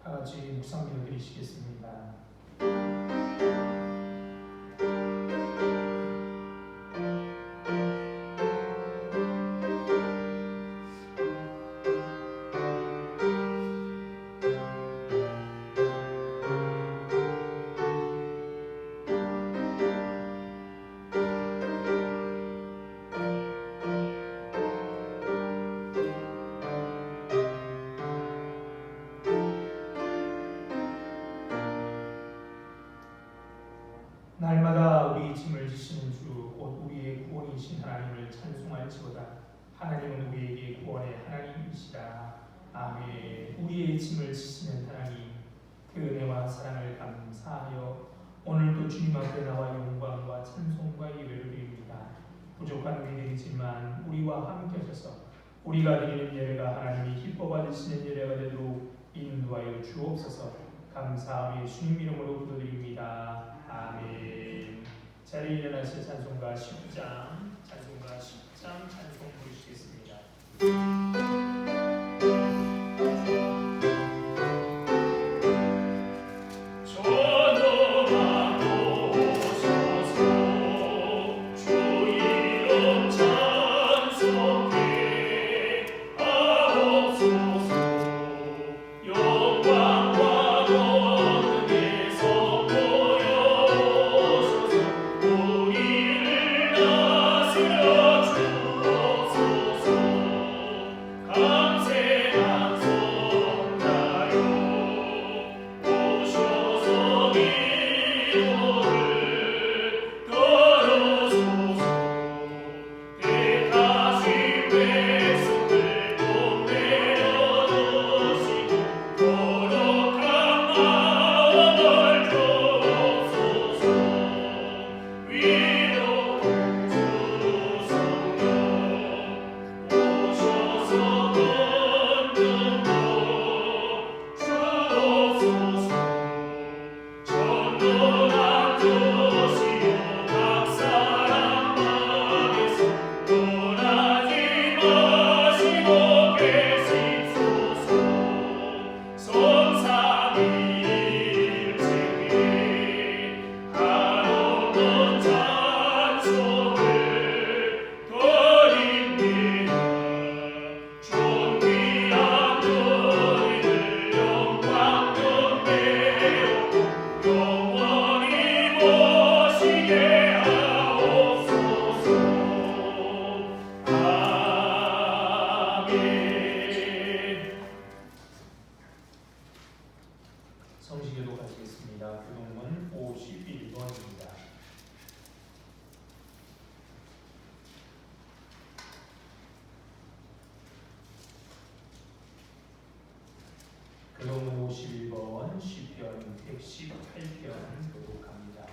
다 같이 묵상 기도 드리시겠습니다. 날마다 우리 짐을 지시는 주, 곧 우리의 구원이신 하나님을 찬송할지어다. 하나님은 우리에게 구원의 하나님이시라. 아멘. 우리의 짐을 지시는 하나님, 그 은혜와 사랑을 감사하여 오늘도 주님 앞에 나와 영광과 찬송과 예배를 드립니다. 부족한 우리들이지만 우리와 함께 하셔서 우리가 드리는 예배가 하나님이 기뻐 받으시는 예배가 되도록 인도하여 주옵소서. 감사하며 주님 이름으로 기도드립니다. 아멘. 자리에 일어나서 찬송가 10장 찬송 부르시겠습니다. 성시기도 가시겠습니다. 교동문 51번입니다. 교동문 51번 시편 118편 교독합니다.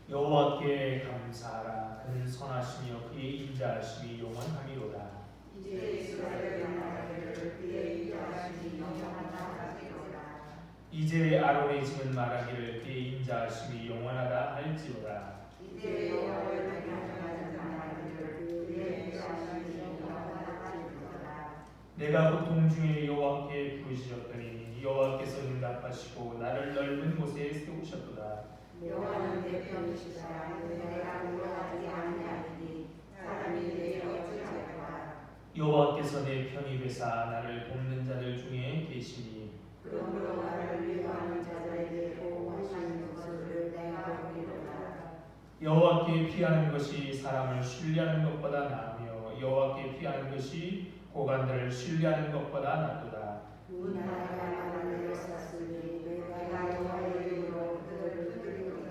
여호와께 감사하라. 그는 선하시며 그의 인자하심이 영원하리로다. 이제 이스라엘의 말하기를 그의 인자하심이 영원하리로다. 이제 아론의 짐을 말하기를 그의 인자하심이 영원하다 할지로다. 이제 여호와의 명령하는 말하기를 그의 인자하심이 영원하다 할지로다. 내가 고통 중에 여호와께 부르짖었더니 여호와께서 응답하시고 나를 넓은 곳에 세우셨도다. 여호와는 내 편이시라. 내가 두려워하지 아니하리니 사람이 내게 어찌하리까. 여호와께서 내 편이 되사 나를 돕는 자들 중에 계시니 그러므로 나를 위로하는 자들에게 보호하시는 것을 내가 보리로다. 여호와께 피하는 것이 사람을 신뢰하는 것보다 나으며 여호와께 피하는 것이 고관들을 신뢰하는 것보다 낫도다. 나라가 나를 내었으니 내가 여호와의 이름으로 그들을 부르리로다.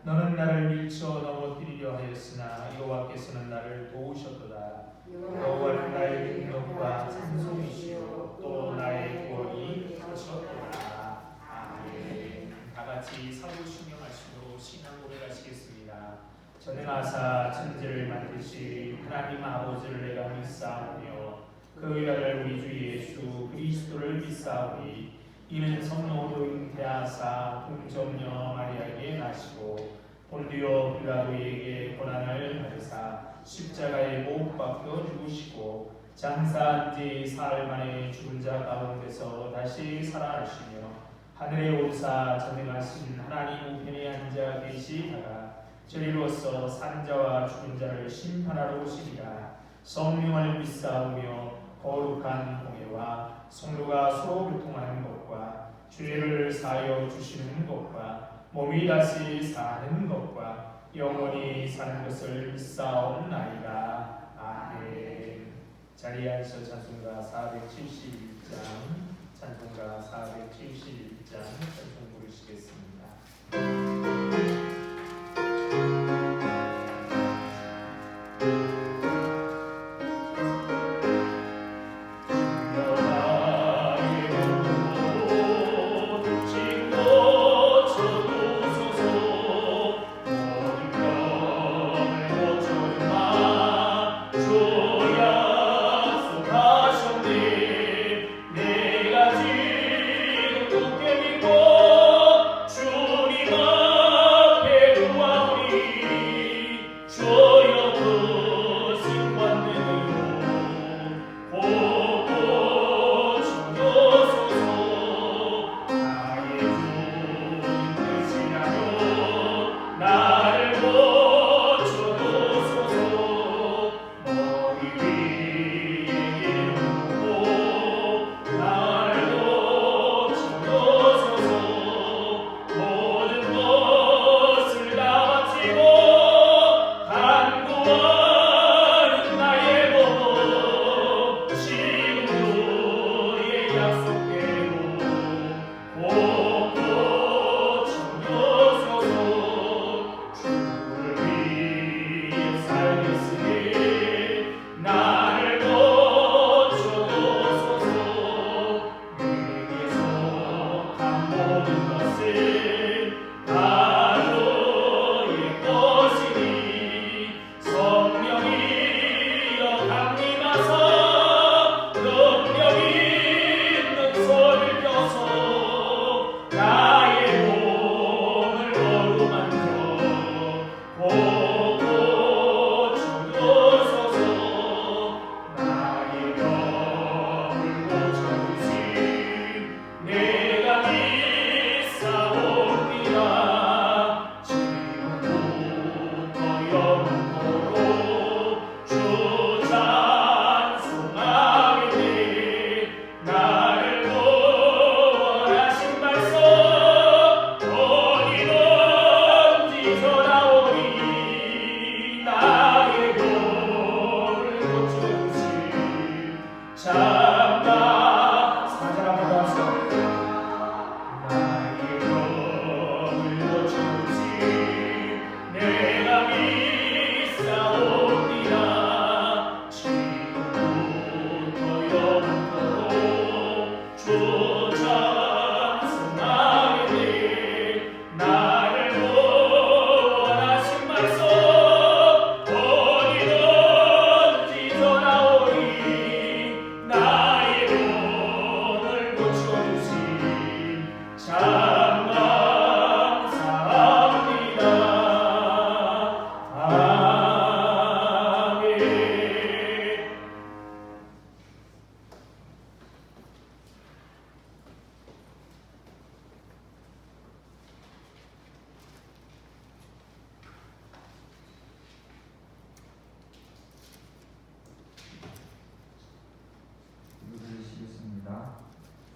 너는 나를 밀쳐 넘어뜨리려 하였으나 여호와께서는 나를 도우셨도다. 여호와는 나의 능력과 찬송이시요 또 나의 구원이 되셨도다. 아멘. 다 같이 사도신경하심으로 신앙 고백하시겠습니다. 전능하사 천지를 만드신 하나님 아버지를 내가 믿사오며 그 위를 우리 주 예수 그리스도를 믿사오니 이는 성령으로 잉태하사 동정녀 마리아에게 나시고 본디오 빌라도에게 고난을 받으사 십자가에 못 박혀 죽으시고 장사한 지 사흘 만에 죽은 자 가운데서 다시 살아나시며 하늘에 오르사 전능하신 하나님 우편에 앉아 계시다가 저리로서 산 자와 죽은 자를 심판하러 오시리라. 성령을 믿사오며 거룩한 공예와 성도가 서로 교통하는 것과 죄를 사하여 주시는 것과 몸이 다시 사는 것과 영원히 사는 것을 믿사옵나이다. 아멘. 자리에 앉으셔 찬송가 471장 찬송가 471장 찬송 부르시겠습니다.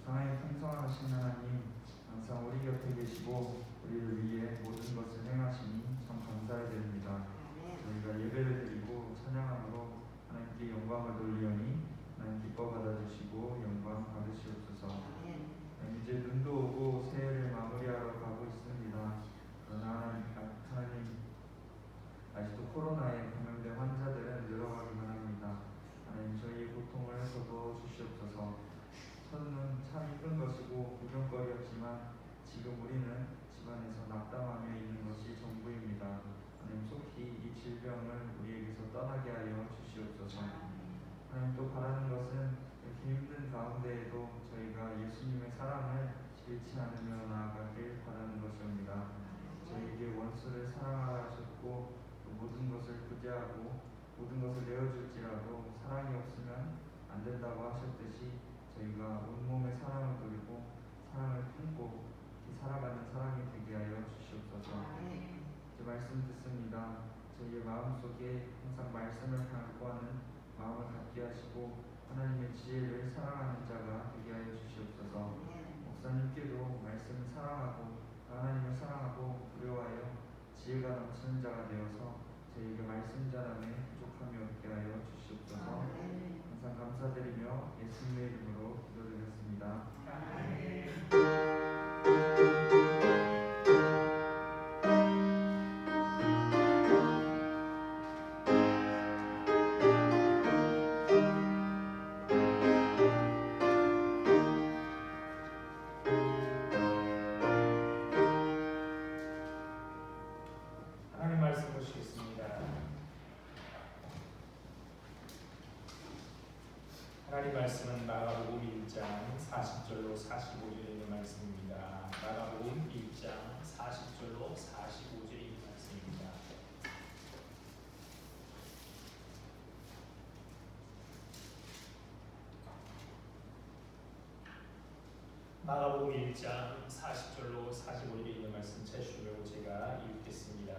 하나님 풍성하신 하나님, 항상 우리 곁에 계시고 우리를 위해 모든 것을 행하시니 참 감사해야 됩니다. 저희가 예배를 드리고 찬양함으로 하나님께 영광을 돌리오니 하나님 기뻐 받아주시고 영광 받으시옵소서. 이제 눈도 오고 새해를 마무리하러 가고 있습니다. 그러나 하나님 아직도 코로나에 감염된 환자들은 늘어가기만 합니다. 하나님 저희의 고통을 거둬 주시옵소서. 천은 참 이쁜 것이고 구경거리였지만 지금 우리는 집안에서 낙담하며 있는 것이 전부입니다. 하나님 속히 이 질병을 우리에게서 떠나게 하여 주시옵소서. 하나님 또 바라는 것은 이렇게 힘든 가운데에도 저희가 예수님의 사랑을 잃지 않으며 나아가길 바라는 것입니다. 저희에게 원수를 사랑하라 하셨고 또 모든 것을 구제하고 모든 것을 내어줄지라도 사랑이 없으면 안 된다고 하셨듯이 저희가 온몸에 사랑을 돌리고 사랑을 품고 살아가는 사랑이 되게 하여 주시옵소서. 제 말씀 듣습니다. 저희의 마음속에 항상 말씀을 강구하는 마음을 갖게 하시고 하나님의 지혜를 사랑하는 자가 되게 하여 주시옵소서. 목사님께도 말씀을 사랑하고 하나님을 사랑하고 두려워하여 지혜가 넘치는 자가 되어서 저희에게 말씀 자랑에 부족함이 없게 하여 주시옵소서. 항상 감사드리며 예수님의 이름으로 기도드렸습니다. 하나님 말씀 보시겠습니다. 하나님 말씀은 마가복음 1장 40절로 45절에 있는 말씀입니다. 마가복음 1장 40절로 45절에 있는 말씀입니다. 마가복음 1장 40절로 45절에 있는 말씀 제출하고 제가 읽겠습니다.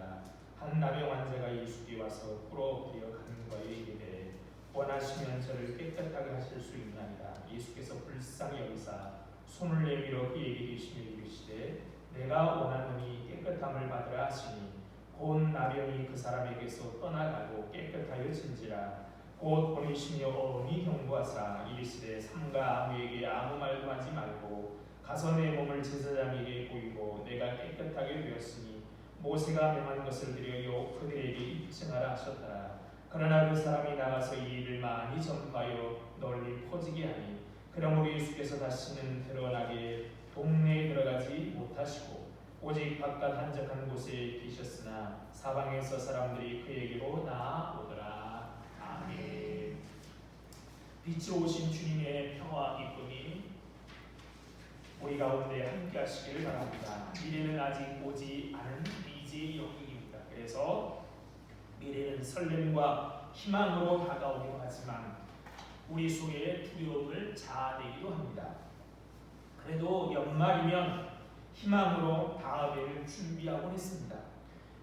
한 나병 환자가 예수께 와서 꿇어엎드려 간과에 이르되 원하시면 저를 깨끗하게 하실 수 있나이다. 예수께서 불쌍히 여기사 손을 내밀어 그에게 이르시며 이르시되 내가 원하노니 깨끗함을 받으라 하시니 곧 나병이 그 사람에게서 떠나가고 깨끗하여진지라. 곧 보내시며 어머니 경고하사 이르시되 삼가 아무에게 아무 말도 하지 말고 가서 내 몸을 제사장에게 보이고 내가 깨끗하게 되었으니 모세가 명한 것을 드려 그들에게 입증하라 하셨더라. 그러나 그 사람이 나가서 이 일을 많이 전파하여 널리 퍼지게 하니 그러므로 예수께서 다시는 드러나게 동네에 들어가지 못하시고 오직 바깥 한적한 곳에 계셨으나 사방에서 사람들이 그에게로 나아오더라. 아멘. 빛으로 오신 주님의 평화 기쁨이 우리 가운데 함께 하시기를 바랍니다. 미래는 아직 오지 않은 미지의 영역입니다. 그래서 미래는 설렘과 희망으로 다가오기도 하지만 우리 속에 두려움을 자아내기도 합니다. 그래도 연말이면 희망으로 다음해를 준비하곤 했습니다.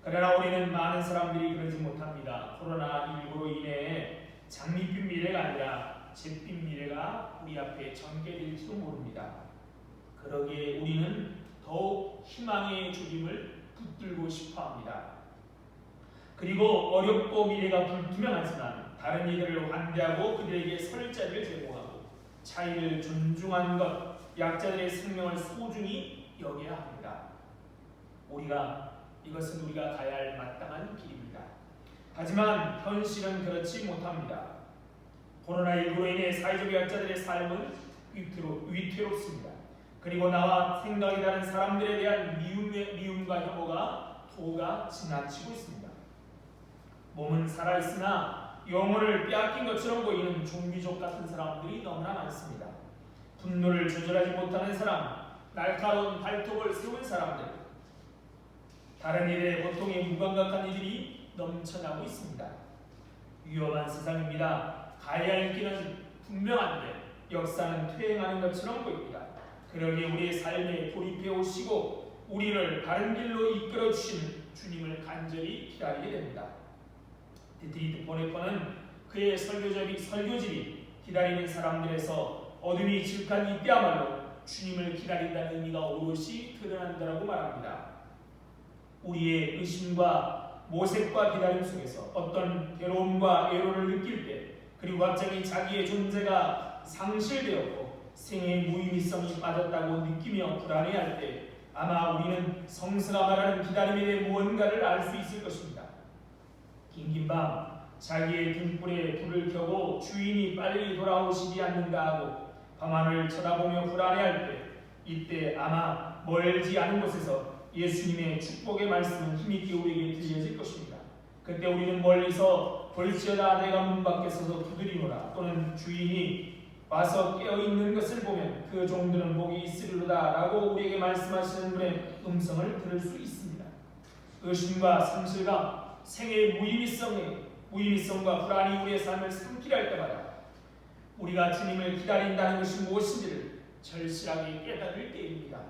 그러나 우리는 많은 사람들이 그러지 못합니다. 코로나19로 인해 장밋빛 미래가 아니라 잿빛 미래가 우리 앞에 전개될지도 모릅니다. 그러기에 우리는 더욱 희망의 조짐을 붙들고 싶어합니다. 그리고 어렵고 미래가 불투명하지만 다른 이들을 환대하고 그들에게 설 자리를 제공하고 차이를 존중하는 것, 약자들의 생명을 소중히 여겨야 합니다. 이것은 우리가 가야 할 마땅한 길입니다. 하지만 현실은 그렇지 못합니다. 코로나19로 인해 사회적 약자들의 삶은 위태롭습니다. 그리고 나와 생각이 다른 사람들에 대한 미움과 혐오가 도가 지나치고 있습니다. 몸은 살아있으나 영혼을 빼앗긴 것처럼 보이는 좀비족 같은 사람들이 너무나 많습니다. 분노를 조절하지 못하는 사람, 날카로운 발톱을 세운 사람들, 다른 일에 고통에 무감각한 이들이 넘쳐나고 있습니다. 위험한 세상입니다. 가야 할 길은 분명한데 역사는 퇴행하는 것처럼 보입니다. 그러기에 우리의 삶에 돌입해 오시고 우리를 바른 길로 이끌어 주시는 주님을 간절히 기다리게 됩니다. 디트리트 보네퍼는 그의 설교집이 기다리는 사람들에서 어둠이 질한 이때야말로 주님을 기다린다는 의미가 오롯이 드러난다고 말합니다. 우리의 의심과 모색과 기다림 속에서 어떤 괴로움과 애로를 느낄 때, 그리고 갑자기 자기의 존재가 상실되었고 생의 무의미성이 빠졌다고 느끼며 불안해할 때 아마 우리는 성서가 말하는 기다림에 대해 무언가를 알 수 있을 것입니다. 긴긴 밤 자기의 등불에 불을 켜고 주인이 빨리 돌아오시지 않는가 하고 밤하늘 쳐다보며 불안해할 때, 이때 아마 멀지 않은 곳에서 예수님의 축복의 말씀은 힘있게 우리에게 들려질 것입니다. 그때 우리는 멀리서 볼지어다 내가 문 밖에 서서 두드리노라, 또는 주인이 와서 깨어있는 것을 보면 그 종들은 복이 있으리로다 라고 우리에게 말씀하시는 분의 음성을 들을 수 있습니다. 의심과 상실감, 생의 무의미성과 불안이 우리의 삶을 삼키려 할 때마다 우리가 주님을 기다린다는 것이 무엇인지를 절실하게 깨달을 때입니다.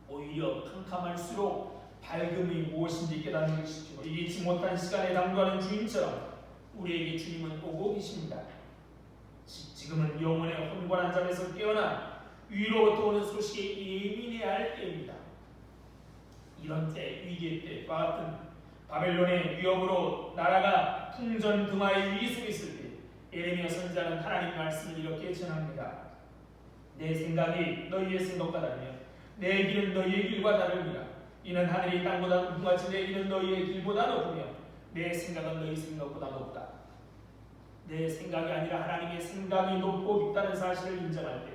오히려 캄캄할수록 밝음이 무엇인지 깨닫는 것이죠. 이기지 못한 시간에 당도하는 주인처럼 우리에게 주님은 오고 계십니다. 지금은 영혼의 혼곤한 잠에서 깨어나 위로부터 오는 소식에 예민해야 할 때입니다. 이런 때, 위기의 때와 같은 바벨론의 위협으로 나라가 풍전등화의 위기 속에 있을 때 예레미야 선지자는 하나님 말씀을 이렇게 전합니다. 내 생각이 너희의 생각과 다르며 내 길은 너희의 길과 다릅니다. 이는 하늘이 땅보다 높은 같이 내 길은 너희의 길보다 높으며 내 생각은 너희 생각보다 높다. 내 생각이 아니라 하나님의 생각이 높고 깊다는 사실을 인정할 때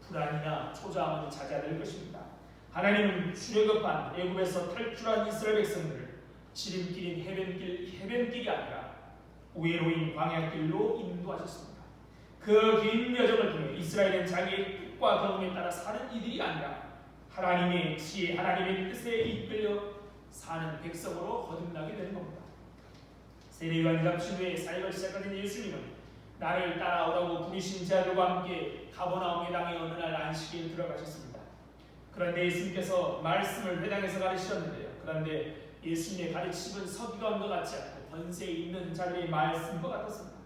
불안이나 초조함은 자제될 것입니다. 하나님은 출애굽한 애굽에서 탈출한 이스라엘 백성들을 지름길인 해변길이 아니라 우회로인 광야길로 인도하셨습니다. 그 긴 여정을 통해 이스라엘은 자기의 뜻과 경험에 따라 사는 이들이 아니라 하나님의 지혜, 하나님의 뜻에 이끌려 사는 백성으로 거듭나게 되는 겁니다. 세례요한 잡신 후에 사역을 시작하신 예수님은 나를 따라오라고 부르신 자들과 함께 가버나움의 땅에 어느 날 안식일에 들어가셨습니다. 그런데 예수님께서 말씀을 회당에서 가르치셨는데요. 그런데 예수님의 가르침은 서기관과 같지 않고 권세 있는 자들의 말씀과 같았습니다.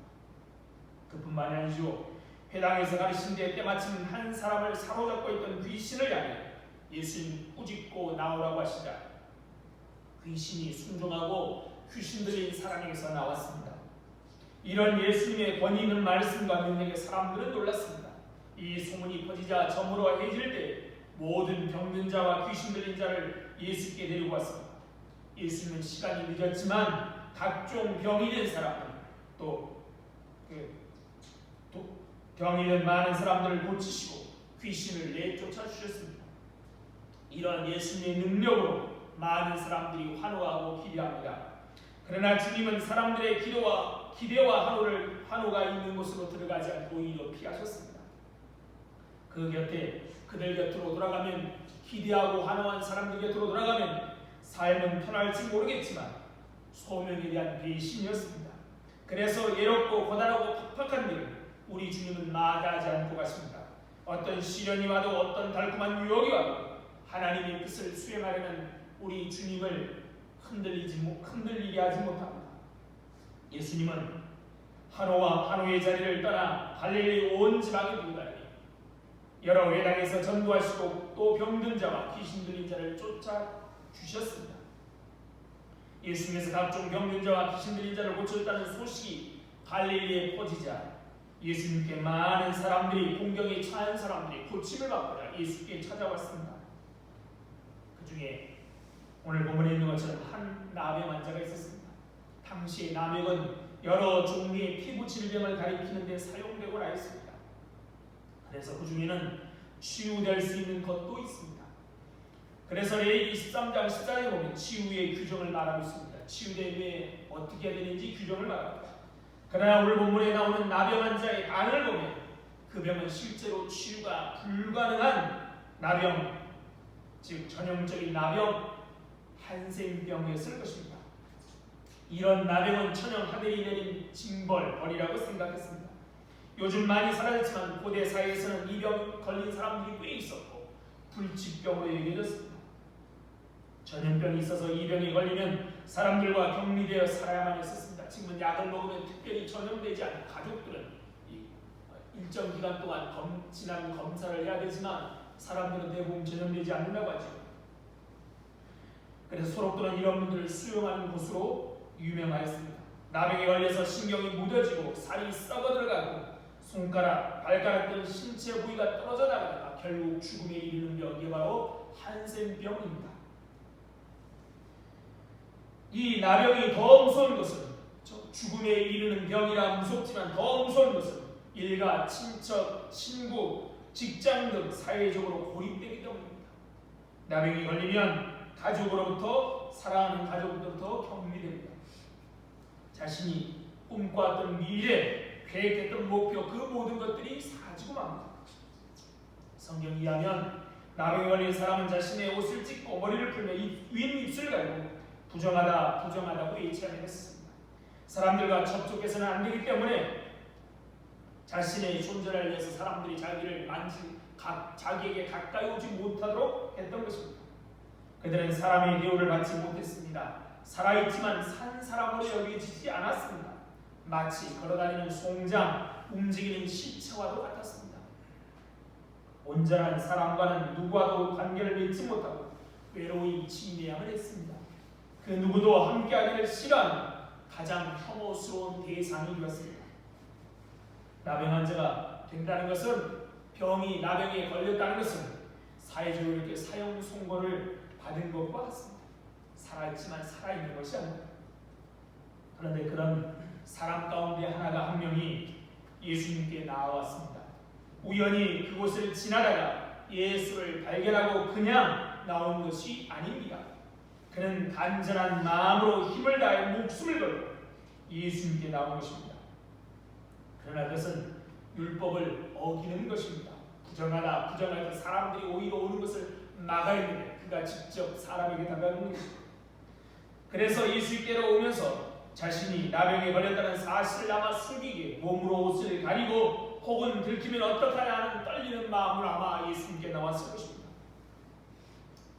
그뿐만이 아니죠. 회당에서 가르친 데 때마침 한 사람을 사로잡고 있던 귀신을 향해 예수님 꾸짖고 나오라고 하시자 귀신이 순종하고 귀신 들린 사람에게서 나왔습니다. 이런 예수님의 권위 있는 말씀과 능력에 사람들은 놀랐습니다. 이 소문이 퍼지자 저물어 해질 때 모든 병든 자와 귀신 들린 자를 예수께 데리고 왔습니다. 예수님은 시간이 늦었지만 각종 병이 된 사람들 또 병이 된 많은 사람들을 고치시고 귀신을 내쫓아 주셨습니다. 이러한 예수님의 능력으로 많은 사람들이 환호하고 기대합니다. 그러나 주님은 사람들의 기대와 환호가 있는 곳으로 들어가지 않고 오히려 피하셨습니다. 그들 곁으로 돌아가면 기대하고 환호한 사람들 곁으로 돌아가면 삶은 편할지 모르겠지만 소명에 대한 배신이었습니다. 그래서 예롭고 고단하고 팍팍한 길을 우리 주님은 마다하지 않고 가십니다. 어떤 시련이 와도 어떤 달콤한 유혹이 와도 하나님의 뜻을 수행하려는 우리 주님을 흔들리게 하지 못합니다. 예수님은 환호의 자리를 떠나 갈릴리 온 지방에 두고 다니며 여러 회당에서 전도하시고 또 병든 자와 귀신 들린 자를 쫓아 주셨습니다. 예수님께서 각종 병든 자와 귀신 들린 자를 고쳤다는 소식이 갈릴리에 퍼지자 예수님께 많은 사람들이 공경에 처한 사람들이 고침을 받고자 예수께 찾아왔습니다. 그 중에 오늘 본문에 있는 것처럼 한 나병 환자가 있었습니다. 당시의 나병은 여러 종류의 피부 질병을 가리키는 데 사용되고나 했습니다. 그래서 그 중에는 치유될 수 있는 것도 있습니다. 그래서 레위기 13장 14절에 보면 치유의 규정을 말하고 있습니다. 치유됨에 어떻게 해야 되는지 규정을 말합니다. 그러나 오늘 본문에 나오는 나병 환자의 안을 보면 그 병은 실제로 치유가 불가능한 나병, 즉 전형적인 나병, 한센병이었을 것입니다. 이런 나병은 천형 하늘이 내린 징벌이라고 생각했습니다. 요즘 많이 사라졌지만 고대 사회에서는 이 병 걸린 사람들이 꽤 있었고 불치병으로 여겨졌습니다. 전염병이 있어서 이 병에 걸리면 사람들과 격리되어 살아야만 했었습니다. 지금은 약을 먹으면 특별히 전염되지 않은 가족들은 일정 기간 동안 진한 검사를 해야 되지만 사람들은 대부분 전염되지 않는다고 하죠. 그래서 소록도는 이런 분들을 수용하는 곳으로 유명하였습니다. 나병에 걸려서 신경이 무뎌지고 살이 썩어 들어가고 손가락, 발가락 등 신체 부위가 떨어져 나가다가 결국 죽음에 이르는 병이 바로 한센병입니다. 이 나병이 더 무서운 것은 죽음에 이르는 병이라 무섭지만 더 무서운 것은 일가, 친척, 친구, 직장 등 사회적으로 고립되기 때문입니다. 나병이 걸리면 가족으로부터 사랑하는 가족으로부터 격리됩니다. 자신이 꿈꿔왔던 미래, 계획했던 목표 그 모든 것들이 사라지고 맙니다. 성경 이해하면 나병에 걸린 사람은 자신의 옷을 찢고 머리를 풀며 윈 입술을 갈고 부정하다고 예치하게 했습니다. 사람들과 접촉해서는 안 되기 때문에 자신의 존재를 위해서 사람들이 자기에게 가까이 오지 못하도록 했던 것입니다. 그들은 사람의 대우를 받지 못했습니다. 살아있지만 산 사람으로 여겨지지 않았습니다. 마치 걸어다니는 송장, 움직이는 시체와도 같았습니다. 온전한 사람과는 누구와도 관계를 맺지 못하고 외로이 침대양을 했습니다. 그 누구도 함께하기를 싫어하는 가장 혐오스러운 대상이 되었습니다. 나병 환자가 된다는 것은, 병이 나병에 걸렸다는 것은 사회적으로 이렇게 사형 선고를 받은 것과 같습니다. 살아있지만 살아있는 것이 아닙니다. 그런데 그런 사람 가운데 한 명이 예수님께 나아왔습니다. 우연히 그곳을 지나다가 예수를 발견하고 그냥 나온 것이 아닙니다. 그는 간절한 마음으로 힘을 다해 목숨을 걸고 예수님께 나온 것입니다. 그러나 그것은 율법을 어기는 것입니다. 부정하다 사람들이 오히려 오는 것을 막아야 되는데 그가 직접 사람에게 다가가는 것입니다. 그래서 예수께로 오면서 자신이 나병에 걸렸다는 사실을 아마 숨기게 몸으로 옷을 가리고 혹은 들키면 어떡하냐 하는 떨리는 마음으로 아마 예수님께 나왔을 것입니다.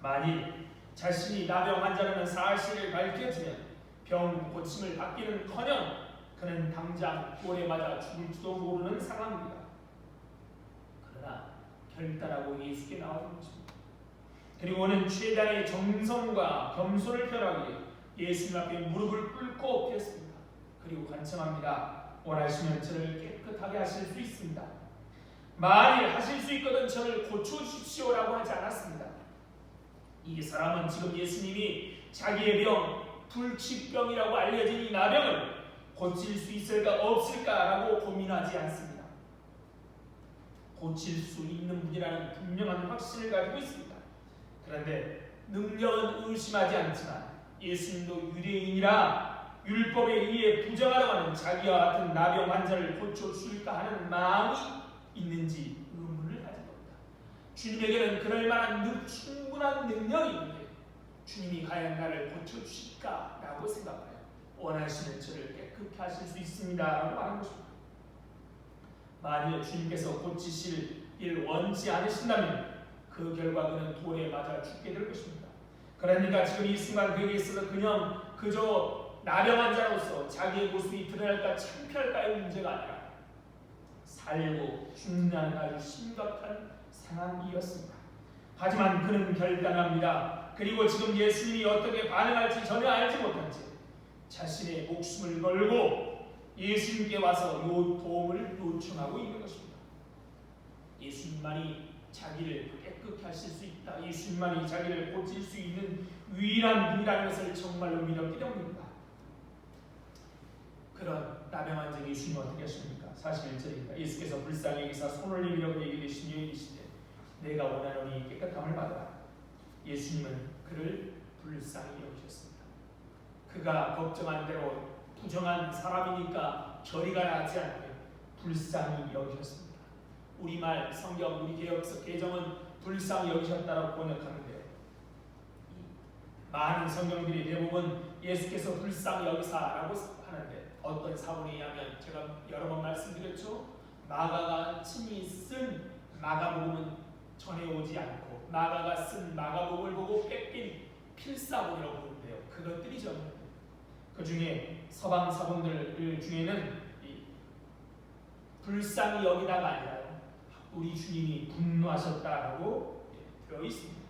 만일 자신이 나병 환자라는 사실을 밝혀지면 병 고침을 받기는커녕 그는 당장 돌에 맞아 죽을지도 모르는 상황입니다. 그러나 결단하고 예수께 나오는 것입니다. 그리고 그는 최대한의 정성과 겸손을 표하기에 예수님 앞에 무릎을 꿇고 엎드렸습니다. 그리고 간청합니다. 원하시면 저를 깨끗하게 하실 수 있습니다. 만일 하실 수 있거든 저를 고쳐주십시오라고 하지 않았습니다. 이 사람은 지금 예수님이 자기의 병, 불치병이라고 알려진 이 나병을 고칠 수 있을까 없을까라고 고민하지 않습니다. 고칠 수 있는 분이라는 분명한 확신을 가지고 있습니다. 그런데 능력은 의심하지 않지만 예수님도 유대인이라 율법에 의해 부정하려고 하는 자기와 같은 나병 환자를 고쳐줄까 하는 마음이 있는지 의문을 가진 겁니다. 주님에게는 그럴 만한 충분한 능력이 있는데 주님이 과연 나를 고쳐주실까라고 생각하여 원하시는 저를 깨끗게 하실 수 있습니다 라고 말한 것입니다. 만일 주님께서 고치실 일 원치 않으신다면 그 결과 그는 돌에 맞아 죽게 될 것입니다. 그러니까 지금 이 순간 그에게 있어서 그냥 그저 나병 환자로서 자기의 모습이 드러날까 창피할까의 문제가 아니라 살고 죽는 아주 심각한 상황이었습니다. 하지만 그는 결단합니다. 그리고 지금 예수님이 어떻게 반응할지 전혀 알지 못한 채 자신의 목숨을 걸고 예수님께 와서 도움을 요청하고 있는 것입니다. 예수님만이 자기를 깨끗게 하실 수 있다. 예수님만이 자기를 고칠 수 있는 유일한 분이라는 것을 정말로 믿었기 때문입니다. 그런 나병 환자 예수님은 어떻게 하십니까? 41절입니다. 예수께서 불쌍히 여기사 손을 내밀어 그에게 계시며 이르시되 내가 원하노니 깨끗함을 받아라. 예수님은 그를 불쌍히 여기셨습니다. 그가 걱정한 대로 부정한 사람이니까 저리가 나지 않게 불쌍히 여기셨습니다. 우리말 성경 우리 개정은 불쌍히 여기셨다라고 번역하는데요. 많은 성경들이 대부분 예수께서 불쌍히 여기사라고 하는데 어떤 사본에 의하면 제가 여러 번 말씀드렸죠. 마가가 친히 쓴 마가복음은 전해오지 않고 마가가 쓴 마가복음을 보고 뺏긴 필사본이라고 부르는데요. 그것들이 전해요. 그 중에 서방 사본들 중에는 불쌍히 여기다가 아니라 우리 주님이 분노하셨다라고 되어 있습니다.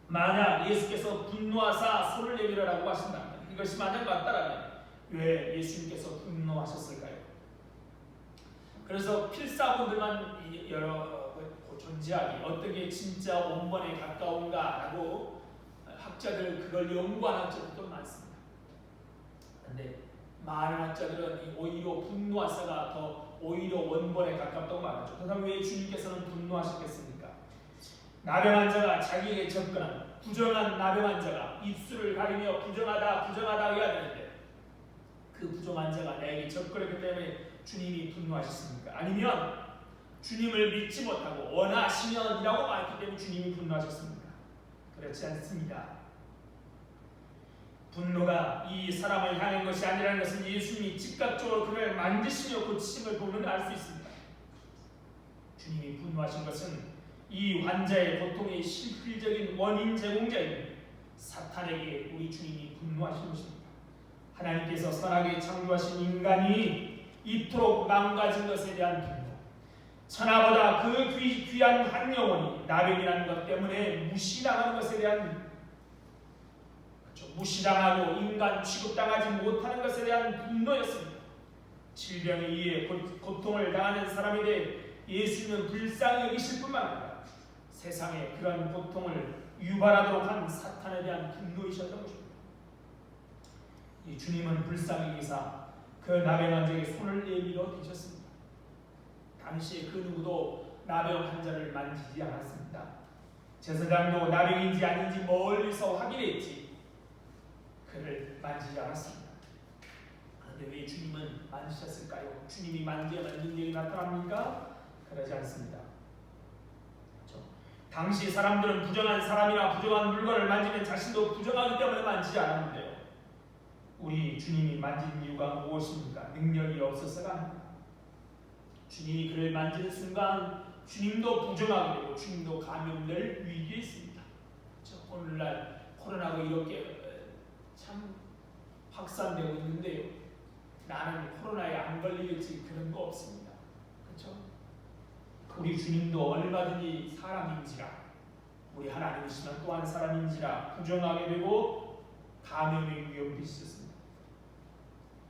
만약 예수께서 분노하사 손을 내밀으라고 하신다면 이것이 만약 맞다라면 왜 예수님께서 분노하셨을까요? 그래서 필사본들만 여러 존재하기 어떻게 진짜 원본에 가까운가라고 학자들 그걸 연구한 학자들도 많습니다. 그런데 많은 학자들은 오히려 분노하사가 더 오히려 원본에 가깝다고 말하죠. 그렇다면 왜 주님께서는 분노하셨겠습니까? 나병 환자가 자기에게 접근한 부정한 나병 환자가 입술을 가리며 부정하다 해야 되는데 그 부정 환자가 나에게 접근했기 때문에 주님이 분노하셨습니까? 아니면 주님을 믿지 못하고 원하시면이라고 말했기 때문에 주님이 분노하셨습니까? 그렇지 않습니다. 분노가 이 사람을 향한 것이 아니라는 것은 예수님이 즉각적으로 그를 만지시며 고치심을 보면 알 수 있습니다. 주님이 분노하신 것은 이 환자의 고통의 실질적인 원인 제공자인 사탄에게 우리 주님이 분노하신 것입니다. 하나님께서 선하게 창조하신 인간이 이토록 망가진 것에 대한 분노, 천하보다 그 귀한 한 영혼이 나병이라는 것 때문에 무시당하는 것에 대한 무시당하고 인간 취급당하지 못하는 것에 대한 분노였습니다. 질병에 의해 고통을 당하는 사람에 대해 예수님은 불쌍히 여기실 뿐만 아니라 세상에 그런 고통을 유발하도록 한 사탄에 대한 분노이셨던 것입니다. 이 주님은 불쌍히 여기사 그 나병 환자에게 손을 내밀어 계셨습니다. 당시에 그 누구도 나병 환자를 만지지 않았습니다. 제사장도 나병인지 아닌지 멀리서 확인했지 그를 만지지 않았습니다. 그런데 왜 주님은 만지셨을까요? 주님이 만져야만 능력이 나타납니까? 그러지 않습니다. 그렇죠? 당시 사람들은 부정한 사람이나 부정한 물건을 만지면 자신도 부정하기 때문에 만지지 않았는데요. 우리 주님이 만진 이유가 무엇입니까? 능력이 없어서가 아닙니다. 주님이 그를 만지는 순간 주님도 부정하게 되고 주님도 감염될 위기에 있습니다. 그렇죠? 오늘날 코로나가 이렇게 참 확산되고 있는데요. 나는 코로나에 안 걸리겠지 그런 거 없습니다. 그렇죠? 우리 주님도 얼마든지 사람인지라 우리 하나님이시면 또한 사람인지라 부정하게 되고 감염의 위험도 있었습니다.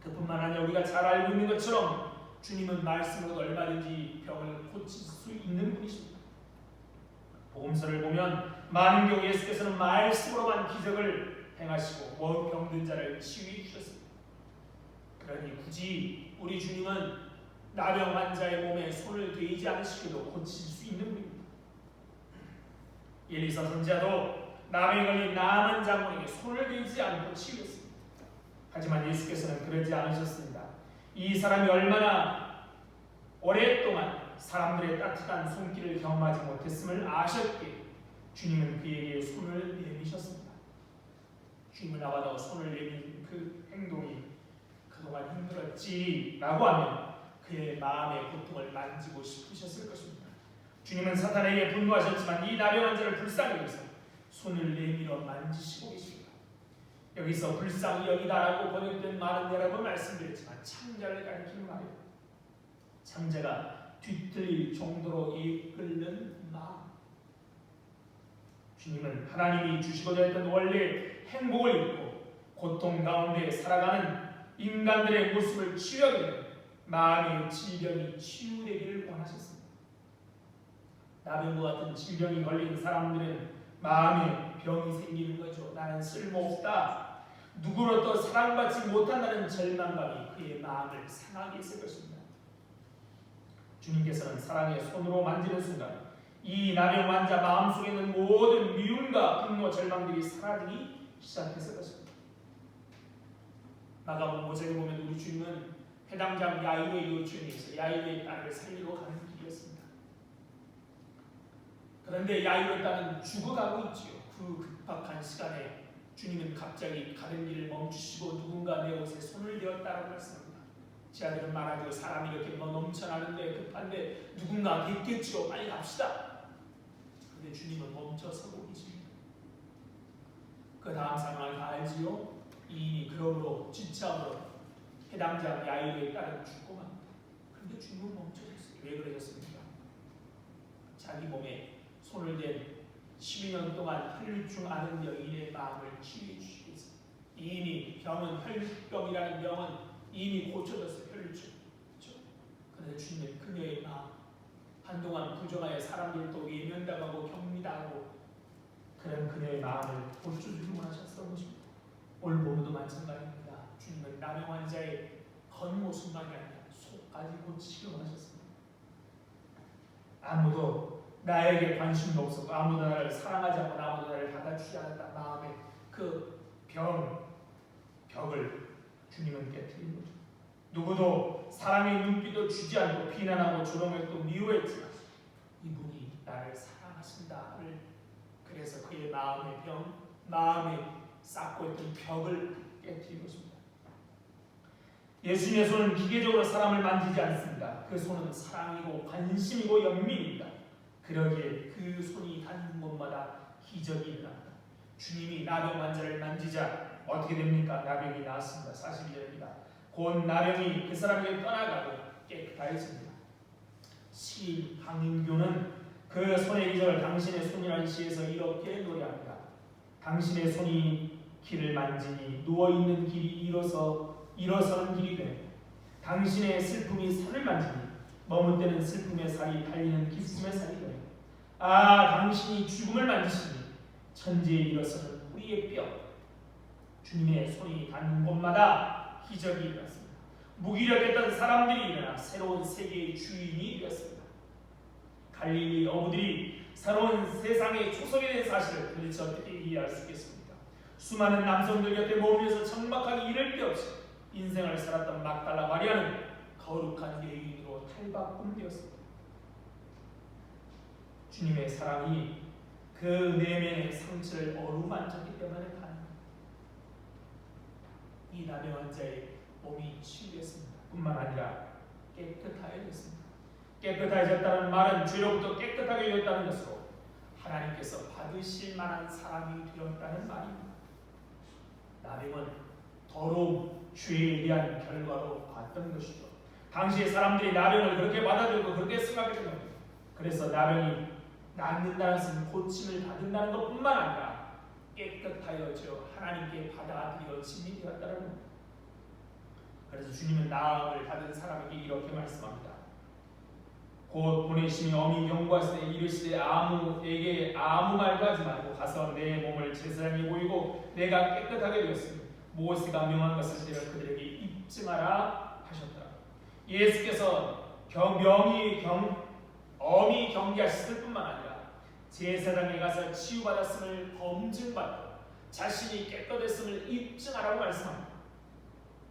그뿐만 아니라 우리가 잘 알고 있는 것처럼 주님은 말씀으로 얼마든지 병을 고칠 수 있는 분이십니다. 복음서를 보면 많은 경우 예수께서는 말씀으로만 기적을 행하시고 병든 자를 치유해 주셨습니다. 그러니 굳이 우리 주님은 나병 환자의 몸에 손을 대지 않으시고도 고칠 수 있는 분입니다. 엘리사 선지자도 나병에 걸린 나만 장군에게 손을 대지 않고 치유했습니다. 하지만 예수께서는 그러지 않으셨습니다. 이 사람이 얼마나 오랫동안 사람들의 따뜻한 손길을 경험하지 못했음을 아셨기에 주님은 그에게 손을 내미셨습니다. 주님은 나와도 손을 내민 그 행동이 그동안 힘들었지라고 하면 그의 마음의 고통을 만지고 싶으셨을 것입니다. 주님은 사탄에게 분노하셨지만 이 나병 환자를 불쌍히 여기서 손을 내밀어 만지시고 계십니다. 여기서 불쌍히 여기다라고 번역된 말은 여러 번 말씀드렸지만 창자를 가리키는 말이에요. 창자가 뒤틀릴 정도로 이끌는 마음. 주님은 하나님이 주시고자 했던 원래 행복을 잃고 고통 가운데 살아가는 인간들의 모습을 치유하게 되는 마음의 질병이 치유되기를 원하셨습니다. 나병과 같은 질병이 걸린 사람들은 마음에 병이 생기는 거죠. 나는 쓸모없다. 누구로도 사랑받지 못한다는 절망감이 그의 마음을 상하게 했을 것입니다. 주님께서는 사랑의 손으로 만지는 순간 이 나병 환자 마음속에 있는 모든 미움과 분노, 절망들이 사라지기 시작했을 것입니다. 마가복음 5장에 보면 우리 주님은 해당장 야이로의 요청에서 야이로의 딸을 살리러 가는 길이었습니다. 그런데 야이로의 딸은 죽어가고 있지요. 그 급박한 시간에 주님은 갑자기 가는 길을 멈추시고 누군가 내 옷에 손을 대었다고 말씀합니다. 제 아들은 말하기로 사람이 이렇게 넘쳐나는데 급한데 누군가 겠겠지요. 빨리 갑시다. 그런데 주님은 멈춰서고 계십니다. 그 다음 상황을 다 알지요. 이인이 그러므로 지참으로 해당장 야이로의 딸은 죽고 맙니다. 그런데 주님은 멈춰졌어요. 왜 그러셨습니까? 자기 몸에 손을 댄 12년 동안 혈류증 앓은 여인의 마음을 치유해 주시기 위해서. 이인이 병은 혈류병이라는 병은 이미 고쳐졌어요. 혈류증. 그렇죠? 그런데 주님은 그녀의 마음, 한동안 부정하여 사람들도 외면당하고 격리당하고 그런 그녀의 마음을 고쳐주기 원하셨던 것입니다. 오늘 본문도 마찬가지입니다. 주님은 나병 환자의 겉모습만이 아니라 속까지 고치기 원하셨습니다. 아무도 나에게 관심도 없었고 아무도 나를 사랑하지 않고 아무도 나를 받아주지 않았다. 마음의 그 벽을 주님은 깨뜨린 거죠. 누구도 사랑의 눈빛도 주지 않고 비난하고 조롱했고 미워했지만 이분이 나를 사랑하신다를 그래서 그의 마음의 마음에 쌓고 있던 벽을 깨뜨린 것입니다. 예수님의 손은 기계적으로 사람을 만지지 않습니다. 그 손은 사랑이고 관심이고 연민입니다. 그러기에 그 손이 닿는 곳마다 기적이 일어납니다. 주님이 나병 환자를 만지자 어떻게 됩니까? 나병이 나았습니다. 42절입니다. 곧 나병이 그 사람에게 떠나가고 깨끗해집니다. 시인 강인교는 그 손의 기적을 당신의 손이라는 시에서 이렇게 노래합니다. 당신의 손이 길을 만지니 누워있는 길이 일어서는 길이 되네. 당신의 슬픔이 살을 만지니 머뭇대는 슬픔의 살이 달리는 기쁨의 살이 되네. 아, 당신이 죽음을 만지시니 천지에 일어서는 우리의 뼈. 주님의 손이 닿는 곳마다 기적이 일어났습니다. 무기력했던 사람들이 일어나 새로운 세계의 주인이 되었습니다. 갈릴리 어부들이 새로운 세상의 초석이 된 사실을 도대체 어떻게 이해할 수 있겠습니까? 수많은 남성들 곁에 머물면서 적막하게 이를 데 없이 인생을 살았던 막달라 마리아는 거룩한 여인으로 탈바꿈되었습니다. 주님의 사랑이 그 내면의 상처를 어루만졌기 때문에 가능합니다. 이 나병 환자의 몸이 치유됐습니다. 뿐만 아니라 깨끗하여졌습니다. 깨끗해졌다는 말은 죄로부터 깨끗하게 되었다는 것으로 하나님께서 받으실 만한 사람이 되었다는 말입니다. 나병은 더러움, 죄에 대한 결과로 봤던 것이죠. 당시의 사람들이 나병을 그렇게 받아들이고 그렇게 생각했던 겁니다. 그래서 나병이 낫는다는 것은 고침을 받는다는 것뿐만 아니라 깨끗하여져 하나님께 받아들여짐이 되었다는 겁니다. 그래서 주님은 나음을 받은 사람에게 이렇게 말씀합니다. 곧 보내심이 어미 경고하시되 이르시되 아무에게 아무 말도 하지 말고 가서 내 몸을 제사장에 보이고 내가 깨끗하게 되었으니 모세가 명한 것을 내가 그들에게 입증하라 하셨더라. 예수께서 어미 경계하셨을 뿐만 아니라 제사장에 가서 치유받았음을 검증받고 자신이 깨끗했음을 입증하라고 말씀합니다.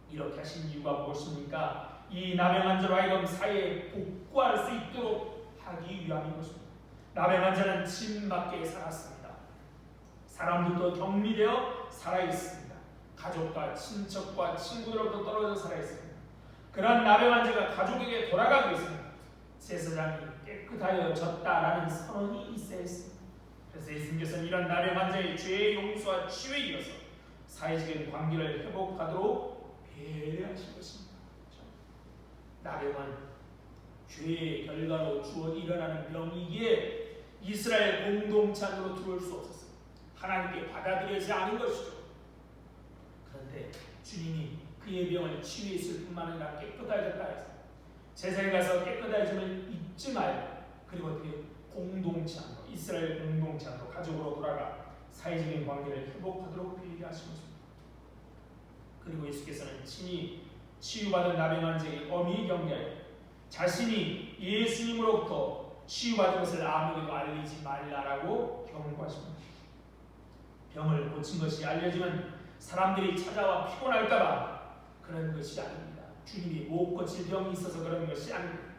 이렇게 하신 이유가 무엇입니까? 이 나병 환자로 하여금 사회에 복구할 수 있도록 하기 위함인 것입니다. 나병 환자는 침 밖에 살았습니다. 사람들도 격리되어 살아있습니다. 가족과 친척과 친구들로부터 떨어져 살아있습니다. 그런 나병 환자가 가족에게 돌아가기 위해서는 제사장이 깨끗하여졌다라는 선언이 있어야 했습니다. 그래서 예수님께서는 이런 나병 환자의 죄의 용서와 치유에 이어서 사회적인 관계를 회복하도록 배려하신 것입니다. 나병은 죄의 결과로 일어나는 병이기에 이스라엘 공동체 안으로 들어올 수 없었습니다. 하나님께 받아들여지지 않은 것이죠. 그런데 주님이 그의 병을 치유했을 뿐만 아니라 깨끗하여졌다 해서 제사에 가서 깨끗해짐을 입증하여 그리고 어떻게 공동체 안으로 이스라엘 공동체 안으로 가족으로 돌아가 사회적인 관계를 회복하도록 배려하신 것입니다. 그리고 예수께서는 친히 치유받은 나병 환자에게 엄히 경계하여 자신이 예수님으로부터 치유받은 것을 아무에게도 알리지 말라라고 경고하십니다. 병을 고친 것이 알려지면 사람들이 찾아와 피곤할까봐 그런 것이 아닙니다. 주님이 못 고칠 병이 있어서 그런 것이 아닙니다.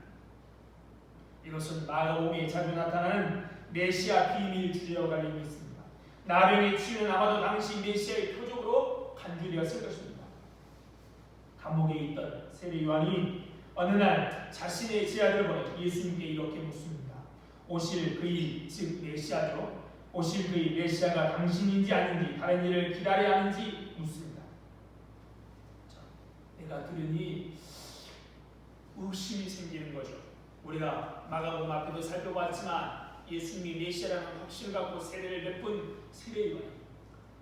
이것은 마가복음에 자주 나타나는 메시아 비밀 주제어가 있습니다. 나병의 치유는 아마도 당시 메시아의 표적으로 간주되었을 것입니다. 감옥에 있던 세례 요한이 어느 날 자신의 제자들을 보내 예수님께 이렇게 묻습니다. 오실 그이, 즉 메시아죠. 오실 그이 메시아가 당신인지 아닌지 다른 일을 기다려야 하는지 묻습니다. 내가 들으니 의심이 생기는 거죠. 우리가 마가복음 앞에도 살펴봤지만 예수님이 메시아라는 확신을 갖고 세례를 베푼 세례 요한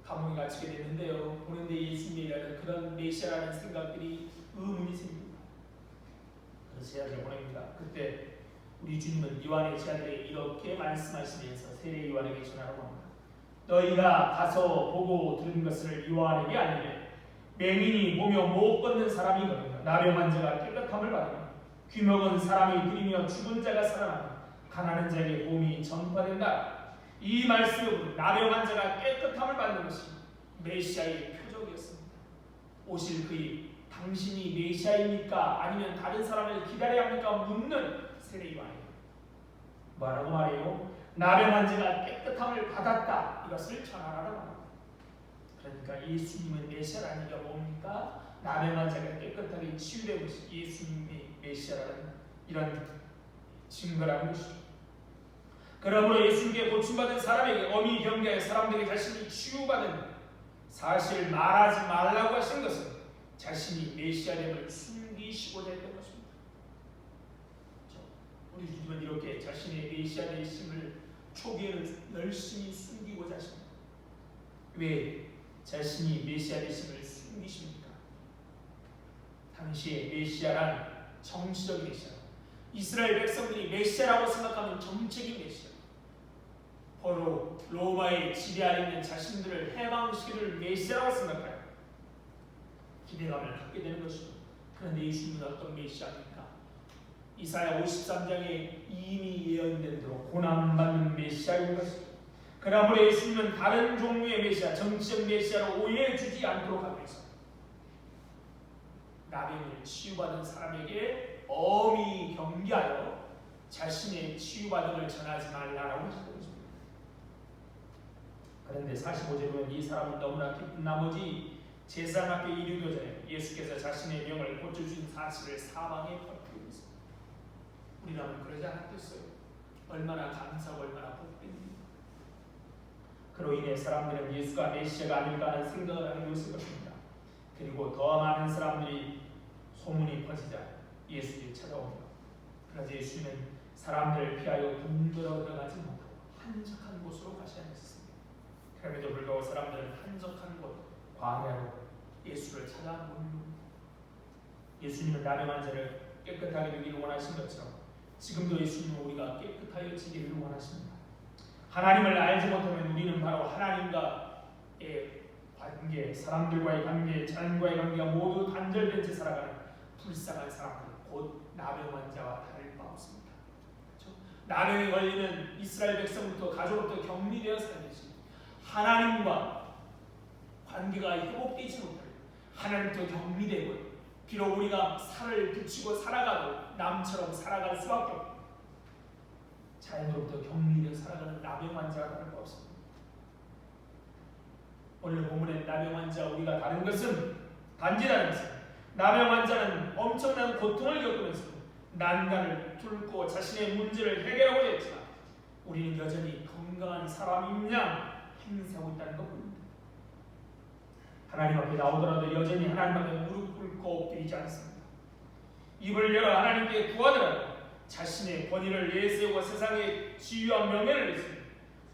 감옥에 갇히게 됐는데요. 보는데 예수님이라는 그런 메시아라는 생각들이 의문이 생깁니다. 그래서 제자들을 보냅니다. 그때 우리 주님은 요한의 제자들에게 이렇게 말씀하시면서 세례 요한에게 전하라고 합니다. 너희가 가서 보고 들은 것을 요한에게 알리되 맹인이 보며 못 걷는 사람이 거든요. 나병 환자가 깨끗함을 받으며 귀 먹은 사람이 들이며 죽은 자가 살아나며 가난한 자에게 복음이 전파된다. 이 말씀으로 나병 환자가 깨끗함을 받는 것이 메시아의 표적이었습니다. 오실 그이 당신이 메시아입니까? 아니면 다른 사람을 기다려야 합니까? 묻는 세례 요한이에요. 뭐라고 말해요? 나병 환자가 깨끗함을 받았다. 이것을 전하라고 합니다. 그러니까 예수님은 메시아라는 게 뭡니까? 나병 환자가 깨끗하게 치유된 것이 예수님이 메시아라는 이런 증거라는 것이죠. 그러므로 예수님께 고침받은 사람에게 어미 경계의 사람들이 자신이 치유받은 사실을 말하지 말라고 하신 것은 자신이 메시아됨을 숨기시고자 했던 것입니다. 우리 주님은 이렇게 자신의 메시아 되심을 초기에는 열심히 숨기고자 하십니다. 왜 자신이 메시아 되심을 숨기십니까? 당시에 메시아란 정치적인 메시아, 이스라엘 백성들이 메시아라고 생각하는 정책인 메시아, 바로 로마의 지배 아래 있는 자신들을 해방시킬 메시아라고 생각하여 기대감을 갖게 되는 것이죠. 그런데 예수님은 어떤 메시아입니까? 이사야 53장에 이미 예언된 대로 고난받는 메시아인 것입니다. 그러므로 예수님은 다른 종류의 메시아, 정치적 메시아로 오해해 주지 않도록 하기 위해서 나병을 치유받은 사람에게 엄히 경계하여 자신의 치유받음을 전하지 말라라고 하셨던 것입니다. 그런데 45절에 보면 이 사람은 너무나 기쁜 나머지 제사장 앞에 이르기 전에 예수께서 자신의 병을 고쳐주신 사실을 사방에 퍼뜨리고 있습니다. 우리라면 그러지 않았겠어요? 얼마나 감사하고 얼마나 복된입니다. 그로 인해 사람들은 예수가 메시아가 아닐까 하는 생각을 하게 됐을 것입니다. 그리고 더 많은 사람들이 소문이 퍼지자 예수를 찾아옵니다. 그래서 예수는 사람들을 피하여 동굴로 들어가지 못하고 한적한 곳으로 가셔야 했습니다. 그럼에도 불구하고 사람들은 한적한 곳, 광야로 예수를 찾아 모입니다. 예수님은 나병 환자를 깨끗하게 되기를 원하신 것처럼 지금도 예수님은 우리가 깨끗하여 지기를 원하십니다. 하나님을 알지 못하면 우리는 바로 하나님과의 관계, 사람들과의 관계, 자연과의 관계가 모두 단절된 채 살아가는 불쌍한 사람들, 곧 나병 환자와 다를 바 없습니다. 그렇죠? 나병에 걸리는 이스라엘 백성부터 가족부터 격리되어 살듯이 하나님과 관계가 회복되지 못하고 하나님부터 격리되고 비록 우리가 살을 붙이고 살아가도 남처럼 살아갈 수밖에 없고 자연으로부터 격리되어 살아가는 나병 환자가 다를 바 없습니다. 오늘 본문의 나병 환자 우리가 다른 것은 단지라는 것은 나병 환자는 엄청난 고통을 겪으면서 난간을 뚫고 자신의 문제를 해결하고자 했지만 우리는 여전히 건강한 사람인 양 행세하고 있다는 것입니다. 하나님 앞에 나오더라도 여전히 하나님 앞에 무릎 꿇고 엎드리지 않습니다. 입을 열어 하나님께 구하더라도 자신의 권위를 내세우고 세상에 지위와 명예를 내세우고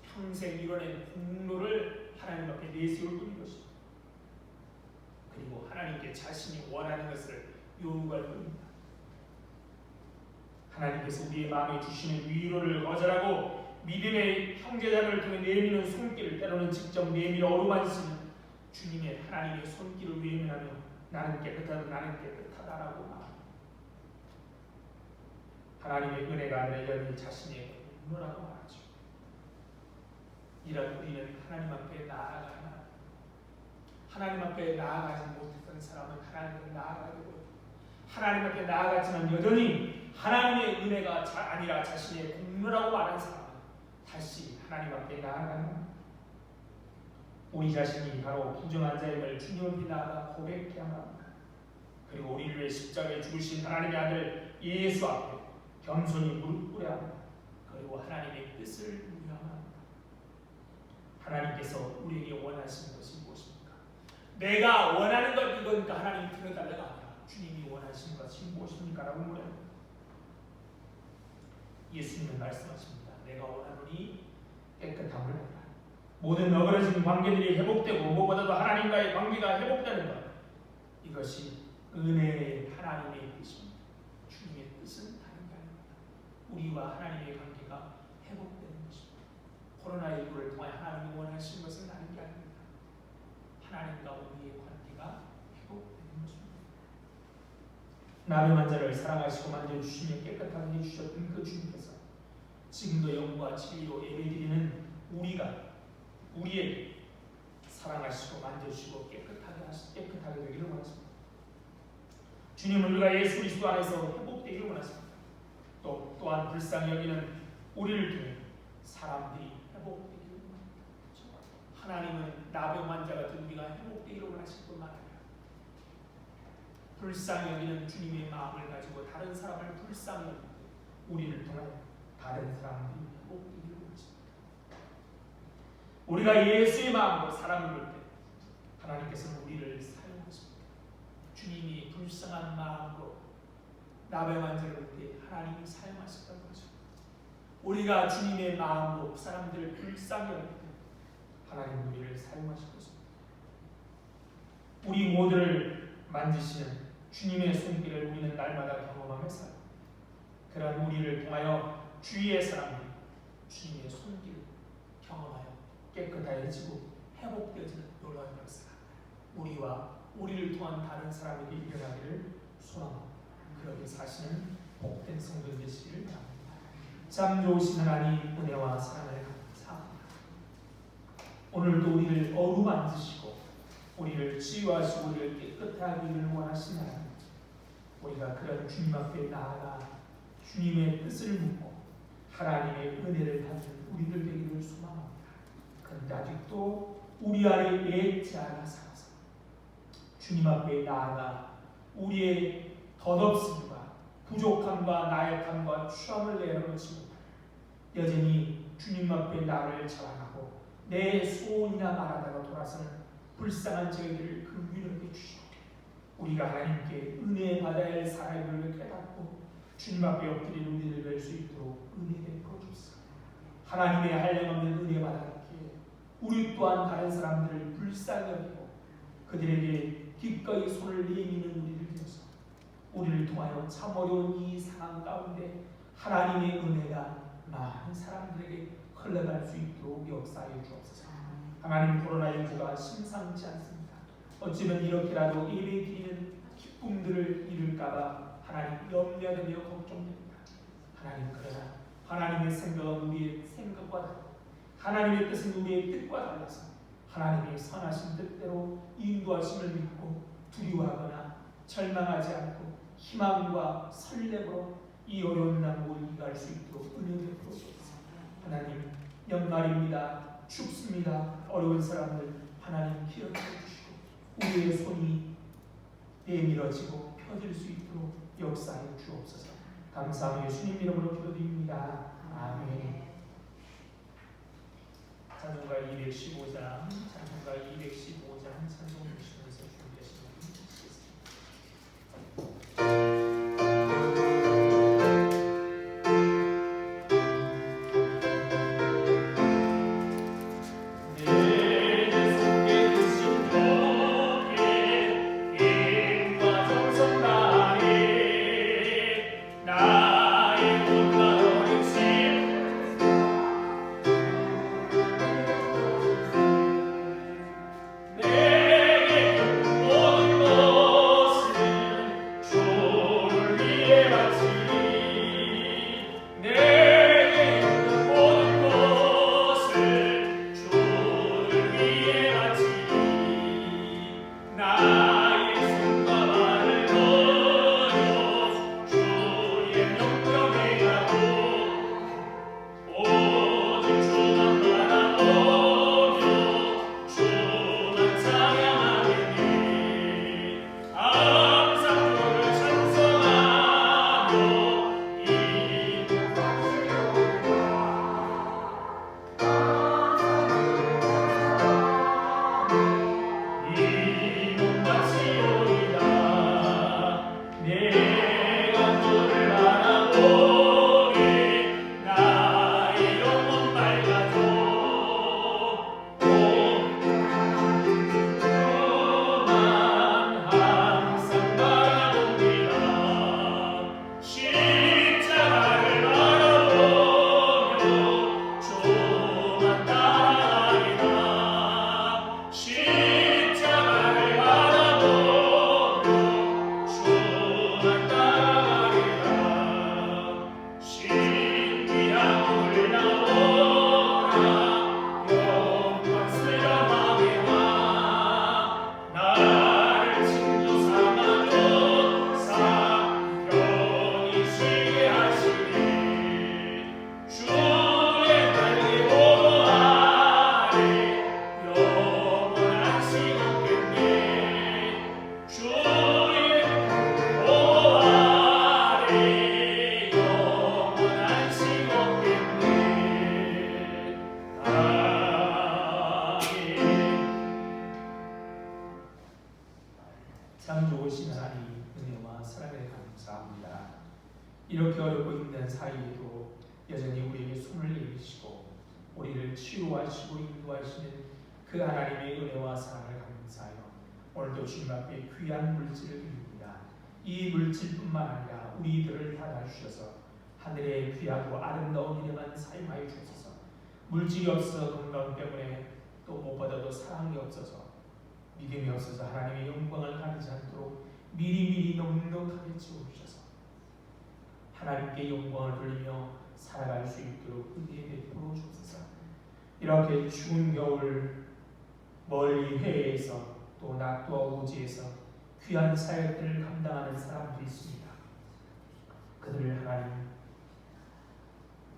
평생 이뤄낸 공로를 하나님 앞에 내세울 뿐인 것입니다. 그리고 하나님께 자신이 원하는 것을 요구할 뿐입니다. 하나님께서 우리의 마음에 주시는 위로를 거절하고 믿음의 형제자를 통해 내미는 손길을 때로는 직접 내밀어 어루만지는 주님의 하나님의 손길을 외면하며 나는 깨끗하다 나는 깨끗하다라고 말합니다. 하나님의 은혜가 아니라 여전히 자신의 공로라고 말하죠. 이런 우리는 하나님 앞에 나아가야 하나님 앞에 나아가지 못했던 사람은 하나님 앞에 나아가게 되고 하나님 앞에 나아갔지만 여전히 하나님의 은혜가 아니라 자신의 공로라고 말하는 사람은 다시 하나님 앞에 나아가는 우리 자신이 바로 부정한 자임을 주님 앞에 나아가 고백해야만 합니다. 그리고 우리를 위해 십자가에 죽으신 하나님의 아들 예수 앞에 겸손히 무릎 꿇어야 합니다. 그리고 하나님의 뜻을 누려야만 합니다. 하나님께서 우리에게 원하시는 것이 무엇입니까? 내가 원하는 것 이거니까 하나님 들어달라가 아니라 주님이 원하시는 것이 무엇입니까? 라고 물어요. 예수님은 말씀하십니다. 내가 원하노니 깨끗함을 하라. 모든 어그러진 관계들이 회복되고 무엇보다도 하나님과의 관계가 회복되는 것 이것이 은혜의 하나님의 뜻입니다. 주님의 뜻은 다른 게 아닙니다. 우리와 하나님의 관계가 회복되는 것입니다. 코로나19를 통해 하나님이 원하신 것은 다른 게 아닙니다. 하나님과 우리의 관계가 회복되는 것입니다. 나병 환자를 사랑하시고 만져주시며 깨끗하게 해주셨던 그 주님께서 지금도 영과 진리로 예배드리는 우리에게 사랑하시고 만져주시고 깨끗하게 되기를 원하십니다. 주님은 우리가 예수 그리스도 안에서 회복되기를 원하십니다. 또한 불쌍히 여기는 우리를 통해 사람들이 회복되기를 원합니다. 하나님은 나병 환자 같은 우리가 회복되기를 원하실 뿐만 아니라 불쌍히 여기는 주님의 마음을 가지고 다른 사람을 불쌍히 여기고 우리를 통해 다른 사람들이 회복되기를 원하십니다. 우리가 예수의 마음으로 사람을 볼 때 하나님께서는 우리를 사용하십니다. 주님이 불쌍한 마음으로 나병 환자를 볼 때 하나님이 사용하셨다는 거죠. 우리가 주님의 마음으로 사람들을 불쌍히 여길 때 하나님 우리를 사용하실 것입니다. 우리 모두를 만지시는 주님의 손길을 우리는 날마다 경험하며 살아요. 그런 우리를 통하여 주위의 사람들이 주님의 손길을 경험하여 깨끗해지고 회복되어지는 놀라운 역사가 우리와 우리를 통한 다른 사람에게 일어나기를 소망합니다. 그렇게 사시는 복된 성도 되시기를 바랍니다. 참 좋으신 하나님 은혜와 사랑을 감사합니다. 오늘도 우리를 어루만지시고 우리를 치유하시고 우리를 깨끗하게 하기를 원하시는 하나님, 우리가 그런 주님 앞에 나아가 주님의 뜻을 묻고 하나님의 은혜를 받는 우리들 되기를 소망합니다. 그런데 아직도 우리 안에 애지 않아 살아서 주님 앞에 나아가 우리의 덧없음과 부족함과 나약함과 추함을 내려놓지 못하고 여전히 주님 앞에 나를 자랑하고 내 소원이나 말하다가 돌아서는 불쌍한 저희들을 그 위로해 주시고 우리가 하나님께 은혜 받아야 할 사람을 깨닫고 주님 앞에 엎드린 우리를 뵐 수 있도록 은혜 베풀어 주옵소서. 하나님의 한량없는 은혜 받았기에 우리 또한 다른 사람들을 불쌍히 여기고 그들에게 기꺼이 손을 내미는 우리를 위해서 우리를 통하여 참 어려운 이 상황 가운데 하나님의 은혜가 많은 사람들에게 흘러갈 수 있도록 역사해 주옵소서. 하나님, 코로나19가 심상치 않습니다. 어쩌면 이렇게라도 예배 드리는 기쁨들을 잃을까봐 하나님 염려되며 걱정됩니다. 하나님, 그러나 하나님의 생각은 우리의 생각과 다르고 하나님의 뜻은 우리의 뜻과 달라서 하나님의 선하신 뜻대로 인도하심을 믿고 두려워하거나 절망하지 않고 희망과 설렘으로 이 어려운 난국을 이겨갈 수 있도록 은혜 베풀어 주옵소서. 하나님, 연말입니다. 춥습니다. 어려운 사람들 하나님 기억해 주시고 우리의 손이 내밀어지고 펴질 수 있도록 역사해 주옵소서. 감사하며 예수님 이름으로 기도드립니다. 아멘. 찬송가 215장 찬송 주시면서 준비하시면 되시겠습니다. 내게 이렇게 어렵고 힘든 사이에도 여전히 우리에게 손을 내미시고 우리를 치유하시고 인도하시는 그 하나님의 은혜와 사랑을 감사하여 오늘도 주님 앞에 귀한 물질을 드립니다. 이 물질뿐만 아니라 우리들을 받아주셔서 하늘의 귀하고 아름다운 일에만 사용하여 주셔서 물질이 없어서 건강 때문에 또 무엇보다도 사랑이 없어서 믿음이 없어서 하나님의 영광을 가리지 않도록 미리미리 넉넉하게 채워주셔서 하나님께 영광을 돌리며 살아갈 수 있도록 은혜 베풀어 주옵소서. 이렇게 추운 겨울 멀리 해외에서 또 낙도와 오지에서 귀한 사역들을 감당하는 사람들이 있습니다. 그들을 하나님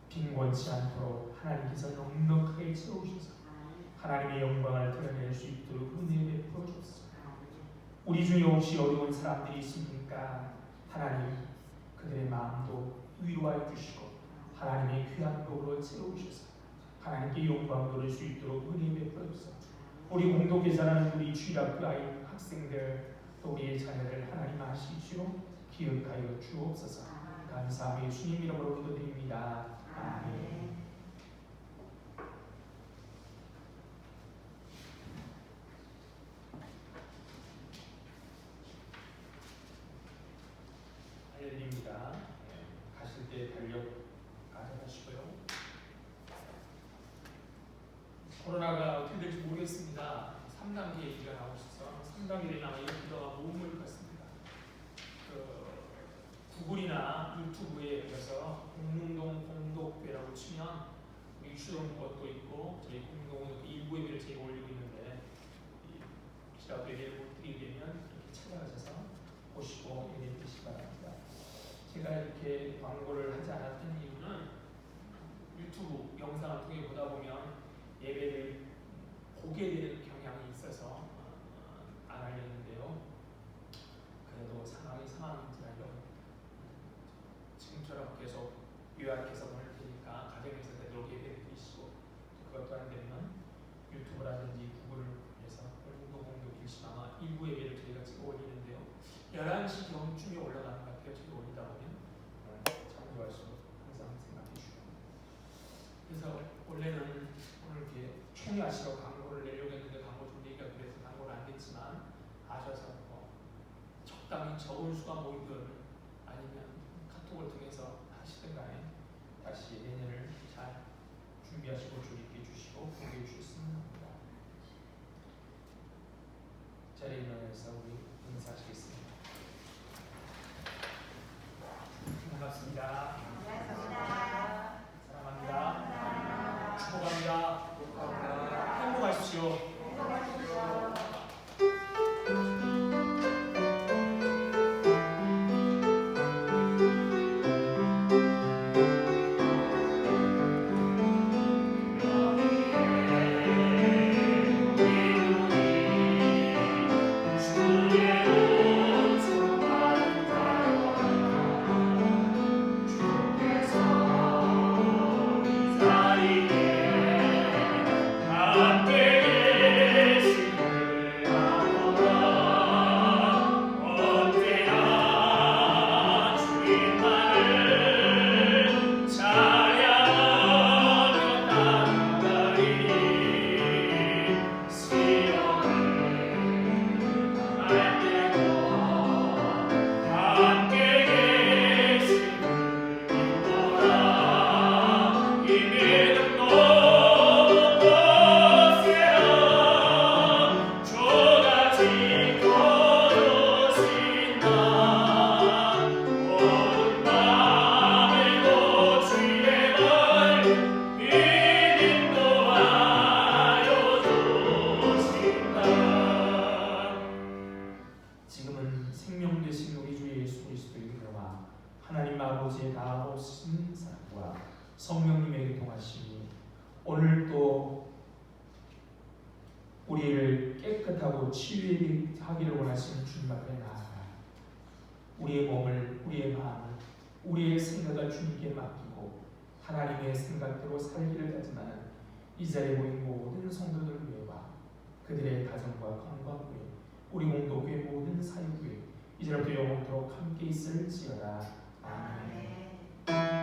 빈곤치 않도록 하나님께서 넉넉하게 채우셔서 하나님의 영광을 드러낼 수 있도록 은혜 베풀어 주옵소서. 우리 중에 혹시 어려운 사람들이 있습니까? 하나님 그들의 마음도 위로하여 주시고 하나님의 귀한 복으로 채우셔서 하나님께 영광 돌릴 수 있도록 은혜 베풀어 주옵소서. 우리 공동교사라는 우리 주일학교 아이 학생들 또 우리의 자녀들 하나님 아시지요? 기억하여 주옵소서. 감사하며 예수님 이름으로 기도드립니다. 아멘. 알려드립니다. 가실 때 달력 가져가시고요. 코로나가 어떻게 될지 모르겠습니다. 3단계 얘기가 나오고 있어서 3단계를 아마 이기도가 모험을 갖습니다. 구글이나 유튜브에 가서 공릉동 공독회라고 치면 우리 추동 것도 있고 저희 공동은 일부 예배를 제가 올리고 있는데 기도 예배를 못 드리게 되면 이렇게 찾아가셔서 보시고 예배 드시기 바랍니다. 제가 이렇게 광고를 하지 않았던 이유는 유튜브 영상을 통해 보다 보면 예배를 보게 되는 경향이 있어서 안 하려는데요. 그래도 상황인지라요. 지금처럼 계속 요약해서 보낼 테니까 가정에서 되도록 예배를 드리시고 그것도 안 되면 유튜브라든지 구글에서 공동 길심 아마 일부 예배를 저희가 지금 올리는데요. 11시 경쯤에 올라가는 것 같아요. 저희 올리다 보면 참고할 수 항상 생각해 주시고 그래서 원래는 오늘 이렇게 총회하시러 광고를 내려고 했는데 광고 준비가 그래서 광고를 안 됐지만 아셔서 적당히 적은 수가 모이든 아니면 카톡을 통해서 하시든 간에 다시 내년을 잘 준비하시고 조립해 주시고 공개해 주셨으면 합니다. 자리에 일어나서 우리 인사하시겠습니다. 반갑습니다. 사랑합니다. 축복합니다. 행복하십시오. 성령님의 동하심이 오늘도 우리를 깨끗하고 치유하기를 원하시는 주님 앞에 나아가 우리의 몸을, 우리의 마음을, 우리의 생각을 주님께 맡기고 하나님의 생각대로 살기를 다짐하는 이 자리에 모인 모든 성도들을 위해와 그들의 가정과 건강 위해 우리 공동교회 모든 사역 위해 이제부터 영원토록 함께 있을지어다. 아멘. 감사합니다.